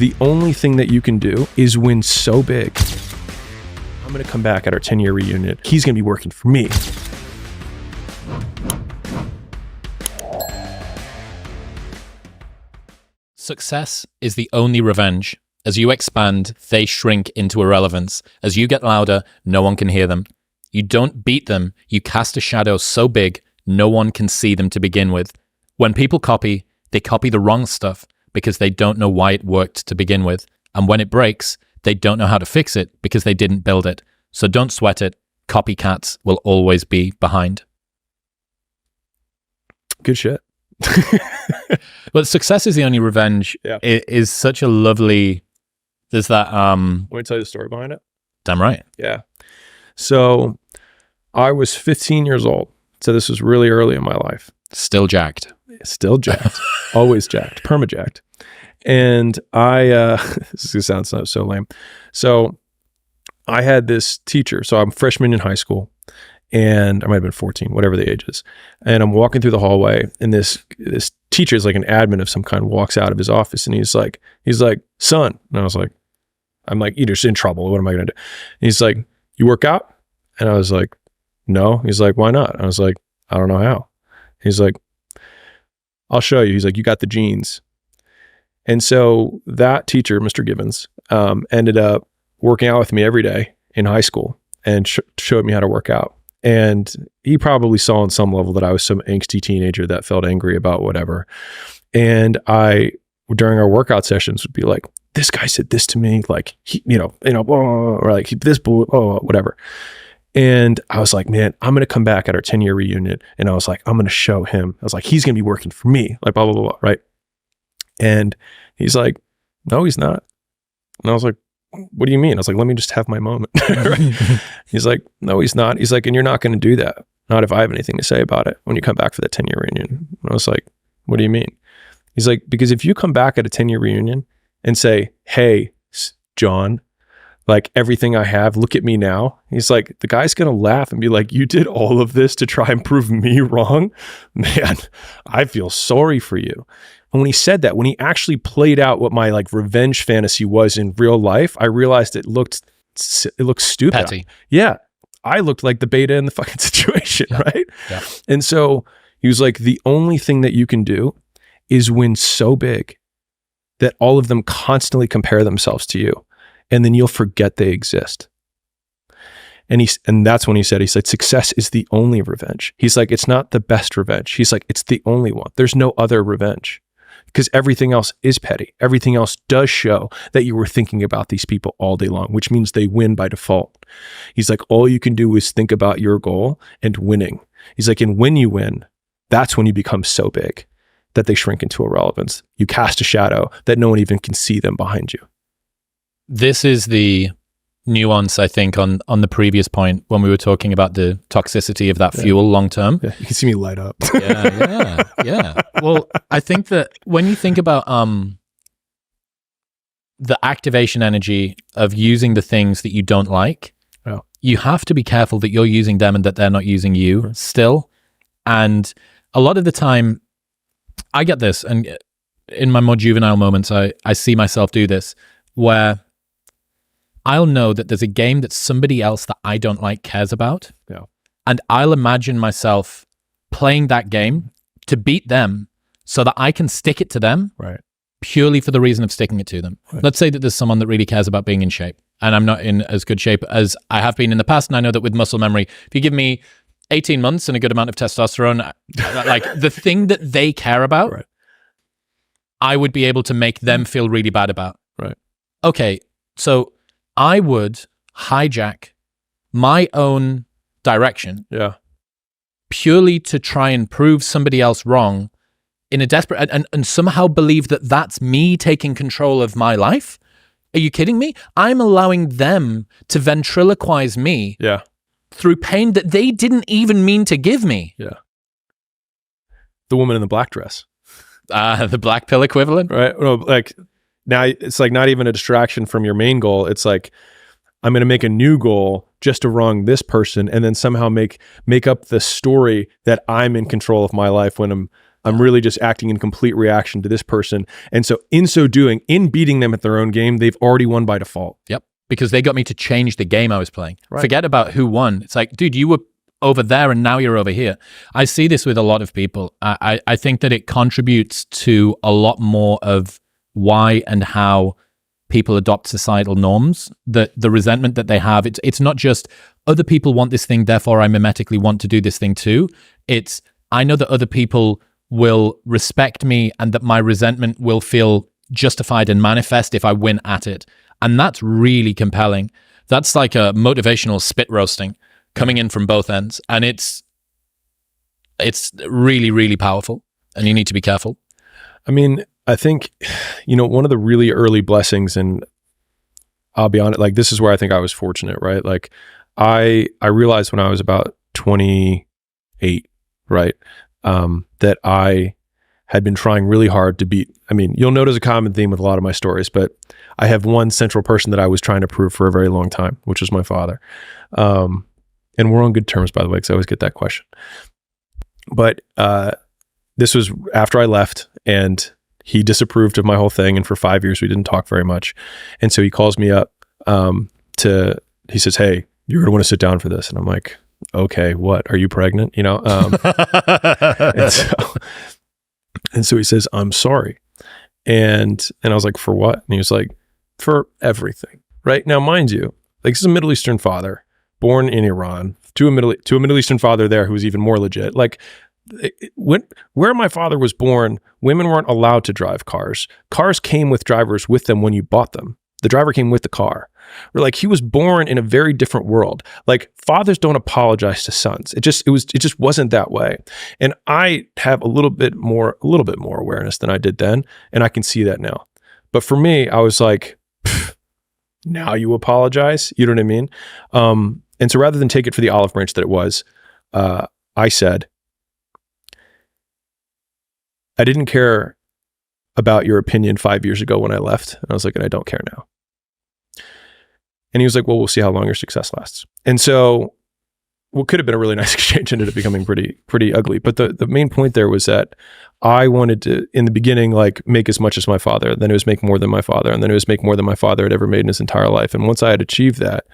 the only thing that you can do is win so big. I'm going to come back at our 10-year reunion. He's going to be working for me. Success is the only revenge. As you expand, they shrink into irrelevance. As you get louder, no one can hear them. You don't beat them, you cast a shadow so big, no one can see them to begin with. When people copy, they copy the wrong stuff because they don't know why it worked to begin with. And when it breaks, they don't know how to fix it because they didn't build it. So don't sweat it. Copycats will always be behind. Good shit. But success is the only revenge. Yeah. It is such a lovely, there's that Want me to tell you the story behind it? damn right. Yeah. So I was 15 years old. So this was really early in my life. Still jacked. Still jacked. Always jacked. Perma-jacked. And I, this is gonna sound so lame. So I had this teacher. So I'm a freshman in high school. And I might have been 14, whatever the age is. And I'm walking through the hallway, and this teacher is like an admin of some kind, walks out of his office, and he's like, son. And I was like, I'm like, either in trouble. What am I going to do? And he's like, you work out? And I was like, no. He's like, why not? I was like, I don't know how. He's like, I'll show you. He's like, you got the genes. And so that teacher, Mr. Gibbons, ended up working out with me every day in high school and showed me how to work out. And he probably saw on some level that I was some angsty teenager that felt angry about whatever. And I, during our workout sessions, would be like, this guy said this to me, like, he, or like this, whatever. And I was like, man, I'm going to come back at our 10-year reunion. And I was like, I'm going to show him. I was like, he's going to be working for me, like blah, blah, blah, blah, right? And he's like, no, he's not. And I was like, what do you mean? I was like, let me just have my moment. Right? He's like, no, he's not. He's like, and you're not going to do that. Not if I have anything to say about it when you come back for the 10-year reunion. And I was like, what do you mean? He's like, because if you come back at a 10-year reunion and say, hey, John, like everything I have, look at me now. He's like, the guy's going to laugh and be like, you did all of this to try and prove me wrong? Man, I feel sorry for you. And when he said that, when he actually played out what my like revenge fantasy was in real life, I realized it looked stupid. Petty. Yeah. I looked like the beta in the fucking situation, Yeah. right? Yeah. And so he was like, the only thing that you can do is win so big that all of them constantly compare themselves to you. And then you'll forget they exist. And that's when he said, success is the only revenge. He's like, it's not the best revenge. He's like, it's the only one. There's no other revenge. Because everything else is petty. Everything else does show that you were thinking about these people all day long, which means they win by default. He's like, all you can do is think about your goal and winning. He's like, and when you win, that's when you become so big that they shrink into irrelevance. You cast a shadow that no one even can see them behind you. This is the nuance, I think, on the previous point when we were talking about the toxicity of that fuel long term. Yeah, you can see me light up. Yeah. Well, I think that when you think about the activation energy of using the things that you don't like, you have to be careful that you're using them and that they're not using you still. And a lot of the time, I get this, and in my more juvenile moments, I see myself do this, where I'll know that there's a game that somebody else that I don't like cares about. Yeah. And I'll imagine myself playing that game to beat them so that I can stick it to them purely for the reason of sticking it to them. Right. Let's say that there's someone that really cares about being in shape and I'm not in as good shape as I have been in the past. And I know that with muscle memory, if you give me 18 months and a good amount of testosterone, like the thing that they care about, I would be able to make them feel really bad about. Right. Okay, so I would hijack my own direction purely to try and prove somebody else wrong in a desperate and somehow believe that that's me taking control of my life. Are you kidding me? I'm allowing them to ventriloquize me through pain that they didn't even mean to give me. Yeah. The woman in the black dress. The black pill equivalent? Right. No, like now it's like not even a distraction from your main goal. It's like, I'm going to make a new goal just to wrong this person and then somehow make up the story that I'm in control of my life when I'm really just acting in complete reaction to this person. And so in so doing, in beating them at their own game, they've already won by default. Yep. Because they got me to change the game I was playing. Right. Forget about who won. It's like, dude, you were over there and now you're over here. I see this with a lot of people. I think that it contributes to a lot more of why and how people adopt societal norms, the resentment that they have. It's not just other people want this thing, therefore I mimetically want to do this thing too. It's, I know that other people will respect me and that my resentment will feel justified and manifest if I win at it. And that's really compelling. That's like a motivational spit roasting coming in from both ends. And it's really, really powerful. And you need to be careful. I mean, I think, one of the really early blessings, and I'll be honest, like this is where I think I was fortunate, right? Like I realized when I was about 28, right? That I had been trying really hard to beat. I mean, you'll notice a common theme with a lot of my stories, but I have one central person that I was trying to prove for a very long time, which was my father. And we're on good terms, by the way, because I always get that question. But this was after I left, and he disapproved of my whole thing. And for 5 years, we didn't talk very much. And so he calls me up he says, "Hey, you're going to want to sit down for this." And I'm like, "Okay, what? Are you pregnant?" And so he says, "I'm sorry." And I was like, "For what?" And he was like, "For everything." Right now, mind you, like this is a Middle Eastern father born in Iran to a Middle Eastern father there who was even more legit. Like where my father was born, women weren't allowed to drive cars. Cars came with drivers with them when you bought them. The driver came with the car. Or like he was born in a very different world. Like fathers don't apologize to sons. It just wasn't that way. And I have a little bit more awareness than I did then, and I can see that now. But for me, I was like, now you apologize? You know what I mean? And so rather than take it for the olive branch that it was, I said, "I didn't care about your opinion 5 years ago when I left." And I was like, "And I don't care now." And he was like, "Well, we'll see how long your success lasts." And so what could have been a really nice exchange ended up becoming pretty ugly. But the main point there was that I wanted to, in the beginning, like make as much as my father. Then it was make more than my father. And then it was make more than my father had ever made in his entire life. And once I had achieved that,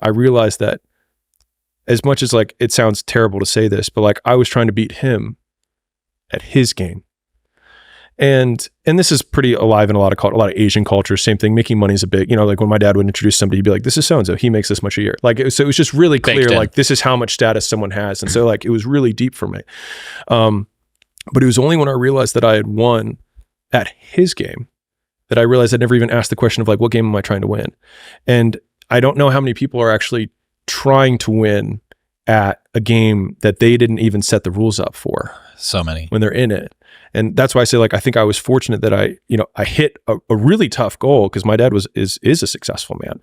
I realized that as much as like, it sounds terrible to say this, but like I was trying to beat him at his game. And this is pretty alive in a lot of Asian cultures. Same thing. Making money is a big, like when my dad would introduce somebody, he'd be like, "This is so-and-so. He makes this much a year." Like, so it was just really clear, like this is how much status someone has. And so like, it was really deep for me. But it was only when I realized that I had won at his game that I realized I'd never even asked the question of like, what game am I trying to win? And I don't know how many people are actually trying to win at a game that they didn't even set the rules up for. So many. When they're in it. And that's why I say, like, I think I was fortunate that I hit a really tough goal, because my dad is a successful man,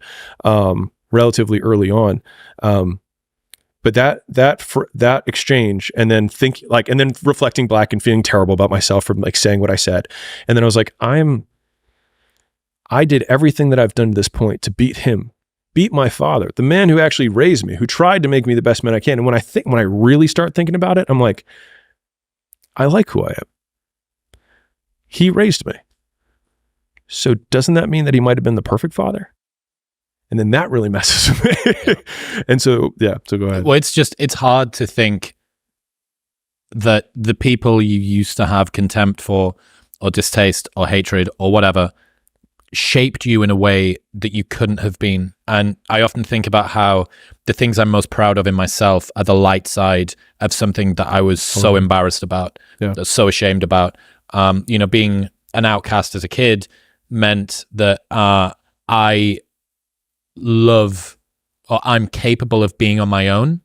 relatively early on. But that exchange, and then and then reflecting back and feeling terrible about myself for like saying what I said. And then I was like, I did everything that I've done to this point to beat my father, the man who actually raised me, who tried to make me the best man I can. And when I really start thinking about it, I'm like, I like who I am. He raised me. So doesn't that mean that he might have been the perfect father? And then that really messes with me. And so, yeah, so go ahead. Well, it's hard to think that the people you used to have contempt for or distaste or hatred or whatever shaped you in a way that you couldn't have been. And I often think about how the things I'm most proud of in myself are the light side of something that I was so embarrassed about, so ashamed about. Being an outcast as a kid meant that I love, or I'm capable of being on my own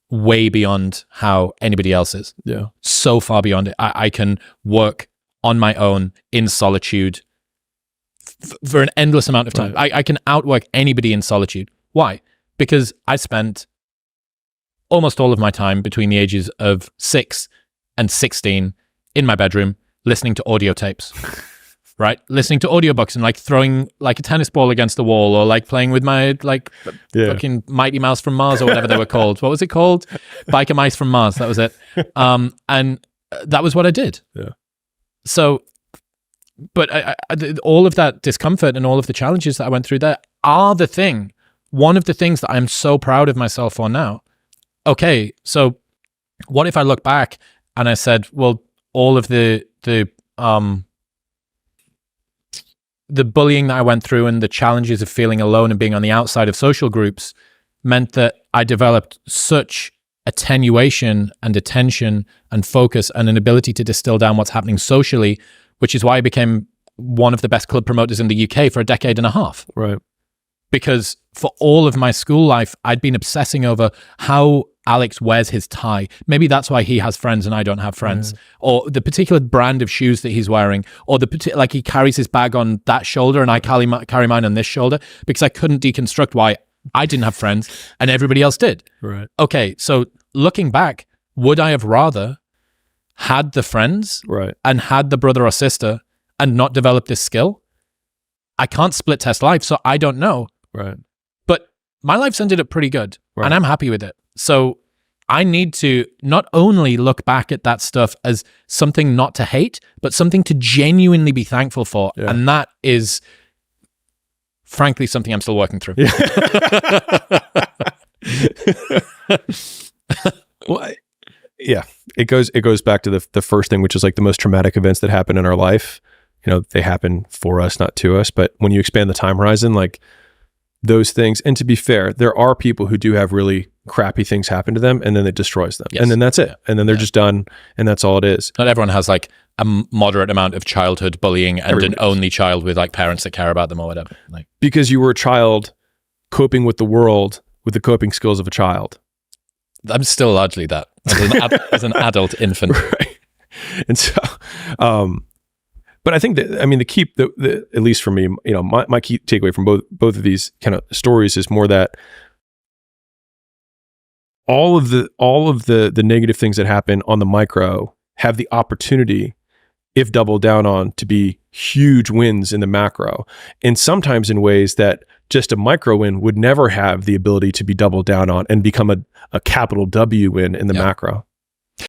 way beyond how anybody else is. Yeah. So far beyond it. I can work on my own in solitude for an endless amount of time. Right. I can outwork anybody in solitude. Why? Because I spent almost all of my time between the ages of 6 and 16 in my bedroom listening to audio tapes. Right? Listening to audiobooks and like throwing like a tennis ball against the wall, or like playing with my fucking Mighty Mouse from Mars or whatever they were called. What was it called? Biker Mice from Mars. That was it. And that was what I did. Yeah. So, but all of that discomfort and all of the challenges that I went through there are one of the things that I'm so proud of myself for now. Okay, so what if I look back and I said, well, all of the bullying that I went through and the challenges of feeling alone and being on the outside of social groups meant that I developed such attenuation and attention and focus and an ability to distill down what's happening socially, which is why I became one of the best club promoters in the UK for a decade and a half. Right. Because for all of my school life, I'd been obsessing over how Alex wears his tie. Maybe that's why he has friends and I don't have friends. Or the particular brand of shoes that he's wearing, or like he carries his bag on that shoulder and I carry mine on this shoulder, because I couldn't deconstruct why I didn't have friends and everybody else did. Right. Okay, so looking back, would I have rather had the friends and had the brother or sister and not developed this skill? I can't split test life, so I don't know. Right. But my life's ended up pretty good and I'm happy with it. So I need to not only look back at that stuff as something not to hate, but something to genuinely be thankful for. Yeah. And that is, frankly, something I'm still working through. Yeah. Well, yeah, it goes back to the first thing, which is like the most traumatic events that happen in our life. You know, they happen for us, not to us. But when you expand the time horizon, like those things, and to be fair, there are people who do have really crappy things happen to them and then it destroys them. Yes. And then that's it. And then they're just done and that's all it is. Not everyone has like a moderate amount of childhood bullying and an only child with like parents that care about them or whatever. Like, because you were a child coping with the world with the coping skills of a child. I'm still largely that as an adult infant. Right. And so, but I think that, I mean, the key, at least for me, you know, my key takeaway from both of these kind of stories is more that all of the negative things that happen on the micro have the opportunity, if doubled down on, to be huge wins in the macro. And sometimes in ways that just a micro win would never have the ability to be doubled down on and become a capital W win in the macro.